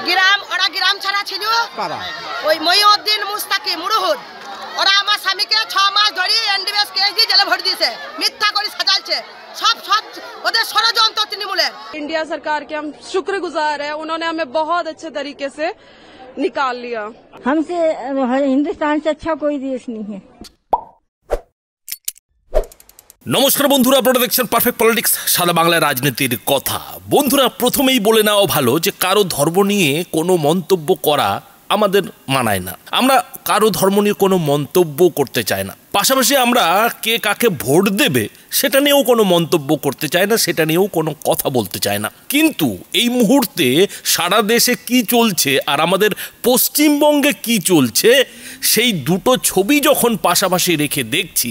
গ্রাম ওরা গ্রাম ছাড়া ছিল ওই মহিউদ্দিন মুস্তাকি মুরুহুদ ওরা আমার স্বামীকে 6 মাস ধরে এনডিএস কেস দিয়ে জেলে ভরে দিয়েছে মিথ্যা করে সাজালছে सब ওদের ষড়যন্ত্র তৃণমূলের। इंडिया सरकार के हम शुक्रगुजार है, उन्होंने हमें बहुत अच्छे तरीके से निकाल लिया। हमसे हिंदुस्तान से अच्छा कोई देश नहीं है। নমস্কার বন্ধুরা, আপনারা দেখছেন পারফেক্ট পলিটিক্স, সাদা বাংলার রাজনীতির কথা। বন্ধুরা, প্রথমেই বলে নেওয়া ভালো যে কারো ধর্ম নিয়ে কোনো মন্তব্য করা আমাদের মানায় না। আমরা কারো ধর্ম নিয়ে কোনো মন্তব্য করতে চাই না, পাশাপাশি আমরা কে কাকে ভোট দেবে সেটা নিয়েও কোনো মন্তব্য করতে চাই না, সেটা নিয়েও কোনো কথা বলতে চাই না। কিন্তু এই মুহূর্তে সারা দেশে কি চলছে আর আমাদের পশ্চিমবঙ্গে কি চলছে সেই দুটো ছবি যখন পাশাপাশি রেখে দেখছি,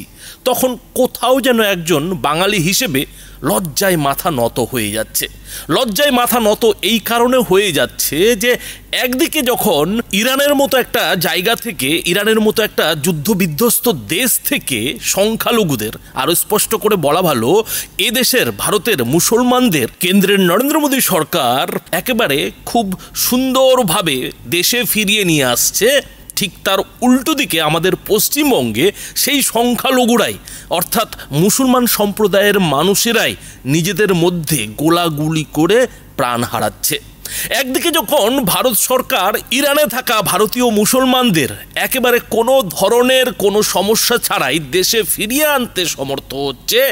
তখন কোথাও যেন একজন বাঙালি হিসেবে লজ্জায় মাথা নত হয়ে যাচ্ছে। লজ্জায় মাথা নত এই কারণে হয়ে যাচ্ছে যে একদিকে যখন ইরানের মতো একটা জায়গা থেকে, ইরানের মতো একটা যুদ্ধবিধ্বস্ত দেশ থেকে সংখ্যালঘুদের, আরও স্পষ্ট করে বলা ভালো এদেশের ভারতের মুসলমানদের কেন্দ্রের নরেন্দ্র মোদী সরকার একেবারে খুব সুন্দরভাবে দেশে ফিরিয়ে নিয়ে আসছে, ঠিক তার উল্টো দিকে আমাদের পশ্চিমবঙ্গে সেই সংখ্যালঘুরাই অর্থাৎ মুসলমান সম্প্রদায়ের মানুষেরাই নিজেদের মধ্যে গোলাগুলি করে প্রাণ হারাচ্ছে। একদিকে যখন ভারত সরকার ইরানে থাকা ভারতীয় মুসলমানদের একেবারে কোনো ধরনের কোনো সমস্যা ছাড়াই দেশে ফিরিয়ে আনতে সমর্থ হচ্ছে,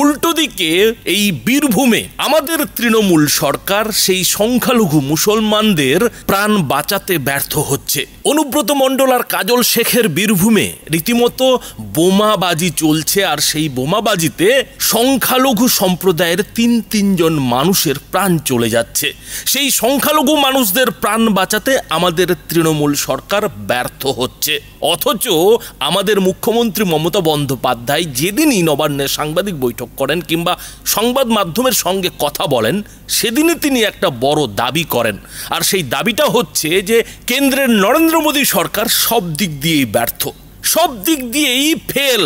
উল্টো দিকে এই বীরভূমে আমাদের তৃণমূল সরকার সেই সংখ্যালঘু মুসলমানদের প্রাণ বাঁচাতে ব্যর্থ হচ্ছে। অনুব্রত মণ্ডল আর কাজল শেখের বীরভূমে রীতিমতো বোমাবাজি চলছে, আর সেই বোমাবাজিতে সংখ্যালঘু সম্প্রদায়ের তিনজন মানুষের প্রাণ চলে যাচ্ছে। সেই সংখ্যালঘু মানুষদের প্রাণ বাঁচাতে আমাদের তৃণমূল সরকার ব্যর্থ হচ্ছে। অথচ আমাদের মুখ্যমন্ত্রী মমতা বন্দ্যোপাধ্যায় যেদিনই নবান্নে সাংবাদিক বৈঠক করেন কিংবা সংবাদ মাধ্যমের সঙ্গে কথা বলেন, সেদিনই তিনি একটা বড় দাবি করেন, আর সেই দাবিটা হচ্ছে যে কেন্দ্রের নরেন্দ্র মোদী সরকার সব দিক দিয়েই ব্যর্থ, সব দিক দিয়েই ফেল।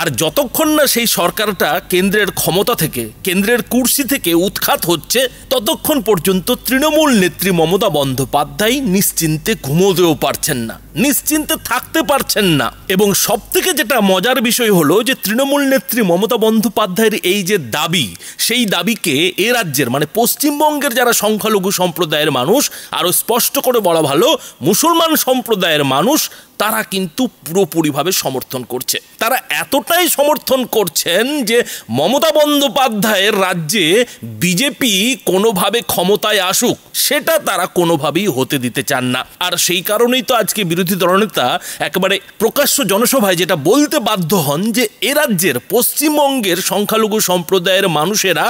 আর যতক্ষণ না সেই সরকারটা কেন্দ্রের ক্ষমতা থেকে, কেন্দ্রের কুর্সি থেকে উৎখাত হচ্ছে, ততক্ষণ পর্যন্ত তৃণমূল নেত্রী মমতা বন্দ্যোপাধ্যায় নিশ্চিন্তে ঘুমোতেও পারছেন না, নিশ্চিন্তে থাকতে পারছেন না। এবং সব থেকে যেটা মজার বিষয় হলো যে তৃণমূল নেত্রী মমতা বন্দ্যোপাধ্যায়ের এই যে দাবি, সেই দাবিকে এ রাজ্যের মানে পশ্চিমবঙ্গের যারা সংখ্যালঘু সম্প্রদায়ের মানুষ, আরও স্পষ্ট করে বলা ভালো মুসলমান সম্প্রদায়ের মানুষ, তারা কিন্তু পুরোপুরিভাবে সমর্থন করছে। তারা এতটাই সমর্থন করছেন যে মমতা বন্দ্যোপাধ্যায়ের রাজ্যে বিজেপি কোনোভাবে ক্ষমতায় আসুক সেটা তারা কোনোভাবেই হতে দিতে চান না। আর সেই কারণেই তো আজকে বিরোধী দলনেতা একেবারে প্রকাশ্য জনসভায় যেটা বলতে বাধ্য হন যে এ রাজ্যের পশ্চিমবঙ্গের সংখ্যালঘু সম্প্রদায়ের মানুষেরা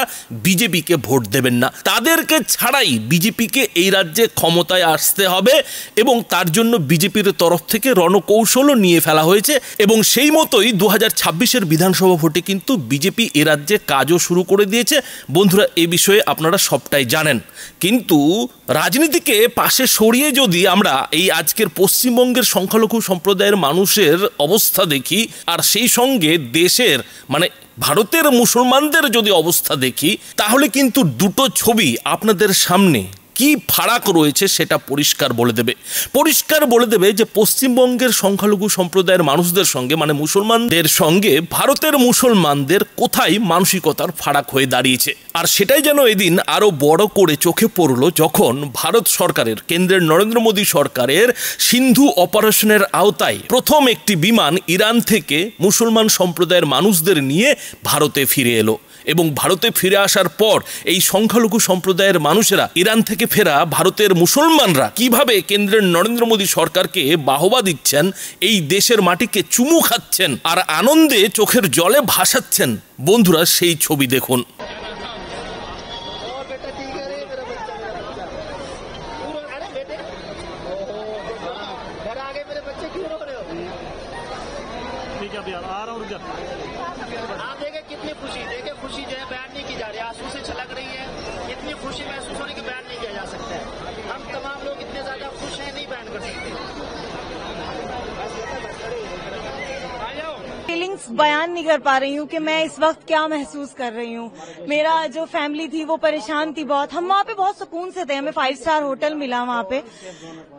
বিজেপিকে ভোট দেবেন না, তাদেরকে ছাড়াই বিজেপিকে এই রাজ্যে ক্ষমতায় আসতে হবে, এবং তার জন্য বিজেপির তরফ থেকে রণকৌশলও নিয়ে ফেলা হয়েছে। এবং সেই মতোই 2026-এর বিধানসভা ভোটে কিন্তু বিজেপি এ রাজ্যে কাজও শুরু করে দিয়েছে। বন্ধুরা, এ বিষয়ে আপনারা সবটাই জানেন, কিন্তু রাজনীতিকে পাশে সরিয়ে যদি আমরা এই আজকের পশ্চিমবঙ্গের সংখ্যালঘু সম্প্রদায়ের মানুষের অবস্থা দেখি, আর সেই সঙ্গে দেশের মানে ভারতের মুসলমানদের যদি অবস্থা দেখি, তাহলে কিন্তু দুটো ছবি আপনাদের সামনে কি ফারাক রয়েছে সেটা পরিষ্কার বলে দেবে যে পশ্চিমবঙ্গের সংখ্যালঘু সম্প্রদায়ের মানুষদের সঙ্গে মানে মুসলমানদের সঙ্গে ভারতের মুসলমানদের কোথায় মানসিকতার ফারাক হয়ে দাঁড়িয়েছে। আর সেটাই যেন এদিন আরও বড় করে চোখে পড়ল যখন ভারত সরকারের, কেন্দ্রের নরেন্দ্র মোদী সরকারের সিন্ধু অপারেশনের আওতায় প্রথম একটি বিমান ইরান থেকে মুসলমান সম্প্রদায়ের মানুষদের নিয়ে ভারতে ফিরে এলো। এবং ভারতে ফিরে আসার পর এই সংখ্যালঘু সম্প্রদায়ের মানুষেরা, ইরান থেকে ফেরা ভারতের মুসলমানরা কিভাবে কেন্দ্রের নরেন্দ্র মোদী সরকারকে বাহবা দিচ্ছেন, এই দেশের মাটিকে চুমু খাচ্ছেন আর আনন্দে চোখের জলে ভাসাচ্ছেন, বন্ধুরা সেই ছবি দেখুন। कितनी खुशी, देखिए खुशी जो है बयान नहीं की जा रही, आंसू से छलक रही है। इतनी खुशी महसूस होने की बयान नहीं किया जा सकता है। हम तमाम लोग इतने ज्यादा खुश हैं, नहीं बयान कर सकते। फीलिंग फीलिंग्स बयान नहीं कर पा रही हूँ कि मैं इस वक्त क्या महसूस कर रही हूँ। मेरा जो फैमिली थी वो परेशान थी बहुत। हम वहाँ पे बहुत सुकून से थे, हमें 5 स्टार होटल मिला वहाँ पे,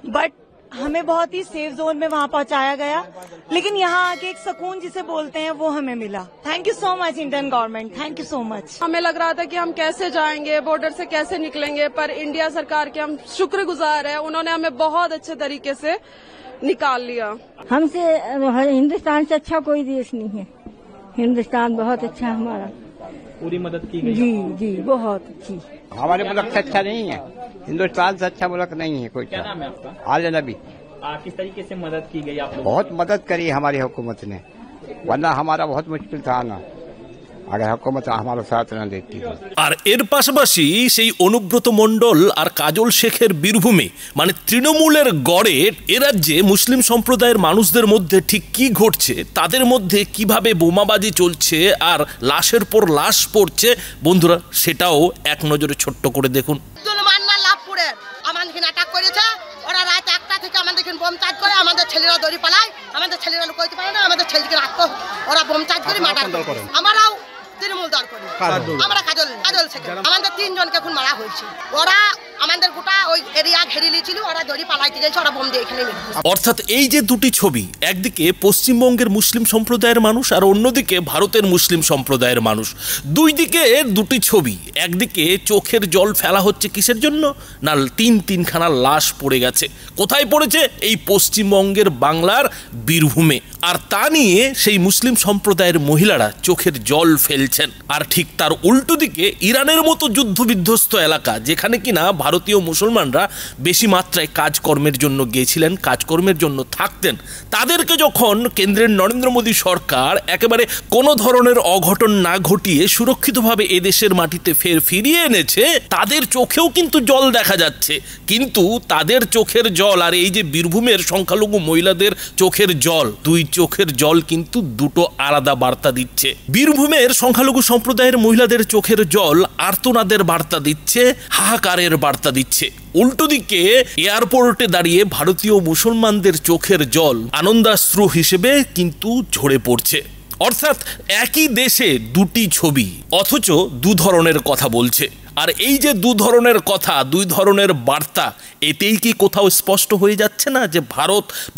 बट हमें बहुत ही सेफ जोन में वहाँ पहुँचाया गया, लेकिन यहाँ आके एक सुकून जिसे बोलते हैं वो हमें मिला। Thank you so much Indian government, thank you so much. हमें लग रहा था कि हम कैसे जाएंगे, बॉर्डर से कैसे निकलेंगे, पर इंडिया सरकार के हम शुक्रगुजार है, उन्होंने हमें बहुत अच्छे तरीके से निकाल लिया। हमसे हिंदुस्तान से अच्छा कोई देश नहीं है। हिंदुस्तान बहुत अच्छा है हमारा। पूरी मदद की गई। जी जी बहुत अच्छी। हमारे मुल्क से अच्छा नहीं है, हिंदुस्तान से अच्छा मुल्क नहीं है कोई। क्या नाम है आपका? आले नबी। किस तरीके से मदद की गई आप लोगों? बहुत मदद करी हमारी हुकूमत ने, वरना हमारा बहुत मुश्किल था ना, अगर हुकूमत हमारा साथ न देती। আর এর পাশাপাশি সেই অনুব্রত মণ্ডল আর কাজল শেখের বীরভূমে মানে তৃণমূলের গড়ে এ রাজ্যে মুসলিম সম্প্রদায়ের মানুষদের মধ্যে ঠিক কি ঘটছে, তাদের মধ্যে কিভাবে বোমাবাজি চলছে আর লাশের পর লাশ পড়ছে, বন্ধুরা সেটাও এক নজরে ছোট্ট করে দেখুন। লাভপুরের আমাদের অ্যাটাক করেছে, ওরা রাত 1টা থেকে আমাদের বোম চার্জ করে, আমাদের ছেলেরা দড়ি পালায়, আমাদের ছেলেরা লুকাইতে পারে না, আমাদের ছেলেকে রাখতো, ওরা বোম চার্জ করে মার্ডার করে। আমরাও তৃণমূল দল করি, আমরা কাজল শেখের আমাদের 3 জনকে এখন মারা হয়েছে। ওরা আমাদের গোটা ওই এরিয়া ঘেরে নিয়েছিল, ওরা দড়ি পালাইতে গেছে, ওরা বোম দিয়ে এখানে মেরে। অর্থাৎ এই যে দুটি ছবি, একদিকে পশ্চিমবঙ্গের মুসলিম সম্প্রদায়ের মানুষ আর অন্যদিকে ভারতের মুসলিম সম্প্রদায়ের মানুষ, দুই দিকে দুটি ছবি। একদিকে চোখের জল ফেলা হচ্ছে কিসের জন্য না, তিনখানা লাশ পড়ে গেছে। কোথায় পড়েছে? এই পশ্চিমবঙ্গের বাংলার বীরভূমে। আর তা নিয়ে সেই মুসলিম সম্প্রদায়ের মহিলারা চোখের জল ফেলছেন। আর ঠিক তার উল্টো দিকে ইরানের মতো যুদ্ধবিধ্বস্ত এলাকা, যেখানে কিনা ভারতীয় মুসলমানরা বেশি মাত্রায় কাজকর্মের জন্য গিয়েছিলেন, কাজকর্মের জন্য থাকতেন, তাদেরকে যখন কেন্দ্রের নরেন্দ্র মোদী সরকার একেবারে কোনো ধরনের অঘটন না ঘটিয়ে সুরক্ষিতভাবে এদেশের মাটিতে ফিরিয়ে এনেছে, তাদের চোখেও কিন্তু জল দেখা যাচ্ছে। কিন্তু তাদের চোখের জল আর এই যে বীরভূমের সংখ্যালঘু মহিলাদের চোখের জল, দুই চোখের জল কিন্তু দুটো আলাদা বার্তা দিচ্ছে। বীরভূমের সংখ্যালঘু সম্প্রদায়ের মহিলাদের চোখের জল আর্তনাদের বার্তা দিচ্ছে, হাহাকারের বার্তা দিচ্ছে। উল্টো দিকে এয়ারপোর্টে দাঁড়িয়ে ভারতীয় মুসলমানদের চোখের জল আনন্দাশ্রু হিসেবে কিন্তু ঝরে পড়ছে। অর্থাৎ একই দেশে দুটি ছবি, অথচ দু ধরনের কথা বলছে। আর এই যে দু ধরনের কথা, দুই ধরনের বার্তা, এতেই কি কোথাও স্পষ্ট হয়ে যাচ্ছে না যে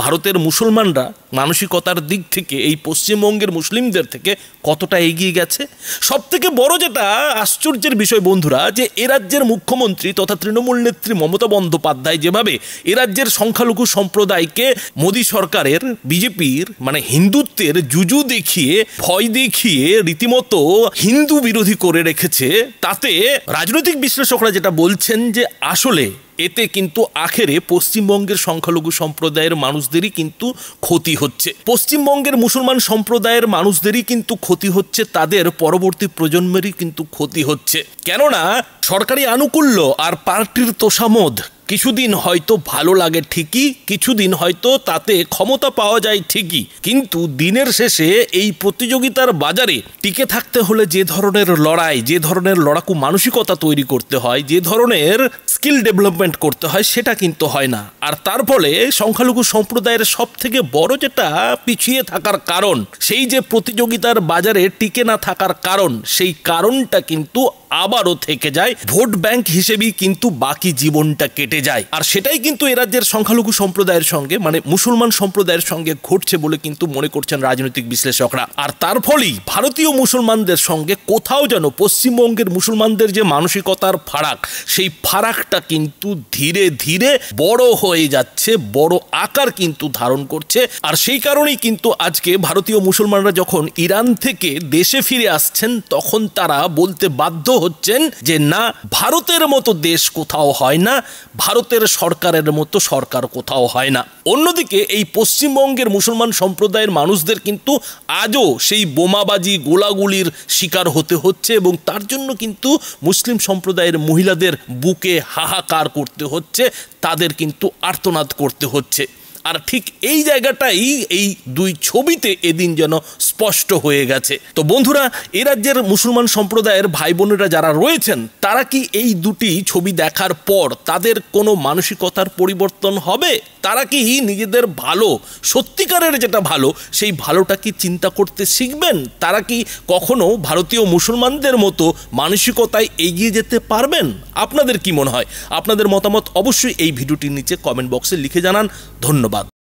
ভারতের মুসলমানরা মানসিকতার দিক থেকে এই পশ্চিমবঙ্গের মুসলিমদের থেকে কতটা এগিয়ে গেছে? সব থেকে বড় যেটা আশ্চর্যের বিষয় বন্ধুরা, যে এ রাজ্যের মুখ্যমন্ত্রী তথা তৃণমূল নেত্রী মমতা বন্দ্যোপাধ্যায় যেভাবে এ রাজ্যের সংখ্যালঘু সম্প্রদায়কে মোদী সরকারের বিজেপির মানে হিন্দুত্বের জুজু দেখিয়ে, ভয় দেখিয়ে রীতিমতো হিন্দু বিরোধী করে রেখেছে, তাতে রাজনৈতিক বিশ্লেষকরা যেটা বলছেন যে আসলে এতে কিন্তু আখেরে পশ্চিমবঙ্গের সংখ্যালঘু সম্প্রদায়ের মানুষদেরই কিন্তু ক্ষতি হচ্ছে, পশ্চিমবঙ্গের মুসলমান সম্প্রদায়ের মানুষদেরই কিন্তু ক্ষতি হচ্ছে, তাদের পরবর্তী প্রজন্মেরই কিন্তু ক্ষতি হচ্ছে। কেননা সরকারি আনুকূল্য আর পার্টির তোষামোদ কিছুদিন হয়তো ভালো লাগে ঠিকই, কিছুদিন হয়তো তাতে ক্ষমতা পাওয়া যায় ঠিকই, কিন্তু দিনের শেষে এই প্রতিযোগিতার বাজারে টিকে থাকতে হলে যে ধরনের লড়াই, যে ধরনের লড়াকু মানসিকতা তৈরি করতে হয়, যে ধরনের স্কিল ডেভেলপমেন্ট করতে হয়, সেটা কিন্তু হয় না। আর তার ফলে সংখ্যালঘু সম্প্রদায়ের সব থেকে বড় যেটা পিছিয়ে থাকার কারণ, সেই যে প্রতিযোগিতার বাজারে টিকে না থাকার কারণ, সেই কারণটা কিন্তু আবারও থেকে যায়, ভোট ব্যাংক হিসেবেই কিন্তু বাকি জীবনটা কেটে যায়। আর সেটাই কিন্তু এ রাজ্যের সংখ্যালঘু সম্প্রদায়ের সঙ্গে মানে মুসলমান সম্প্রদায়ের সঙ্গে ঘটছে বলে কিন্তু মনে করছেন রাজনৈতিক বিশ্লেষকরা। আর তার ফলেই ভারতীয় মুসলমানদের সঙ্গে কোথাও যেন পশ্চিমবঙ্গের মুসলমানদের যে মানসিকতার ফারাক, সেই ফারাকটা কিন্তু ধীরে ধীরে বড় হয়ে যাচ্ছে, বড় আকার কিন্তু ধারণ করছে। আর সেই কারণেই কিন্তু আজকে ভারতীয় মুসলমানরা যখন ইরান থেকে দেশে ফিরে আসছেন, তখন তারা বলতে বাধ্য হচ্ছেন যে না, ভারতের মতো দেশ কোথাও হয় না, ভারতের সরকারের মতো সরকার কোথাও হয় না। অন্যদিকে এই পশ্চিমবঙ্গের মুসলমান সম্প্রদায়ের মানুষদের কিন্তু আজও সেই বোমাবাজি গোলাগুলির শিকার হতে হচ্ছে, এবং তার জন্য কিন্তু মুসলিম সম্প্রদায়ের মহিলাদের বুকে হাহাকার করতে হচ্ছে, তাদের কিন্তু আর্তনাদ করতে হচ্ছে। আর ঠিক এই জায়গাটাই এই দুই ছবিতে এদিন যেন স্পষ্ট হয়ে গেছে। তো বন্ধুরা, এ রাজ্যের মুসলমান সম্প্রদায়ের ভাই বোনেরা যারা রয়েছেন তারা কি এই দুটি ছবি দেখার পর তাদের কোনো মানসিকতার পরিবর্তন হবে? তারা কি নিজেদের ভালো, সত্যিকারের যেটা ভালো, সেই ভালোটা কি চিন্তা করতে শিখবেন? তারা কি কখনো ভারতীয় মুসলমানদের মতো মানসিকতায় এগিয়ে যেতে পারবেন? আপনাদের কি মনে হয়? আপনাদের মতামত অবশ্যই এই ভিডিওটির নিচে কমেন্ট বক্সে লিখে জানান। ধন্যবাদ।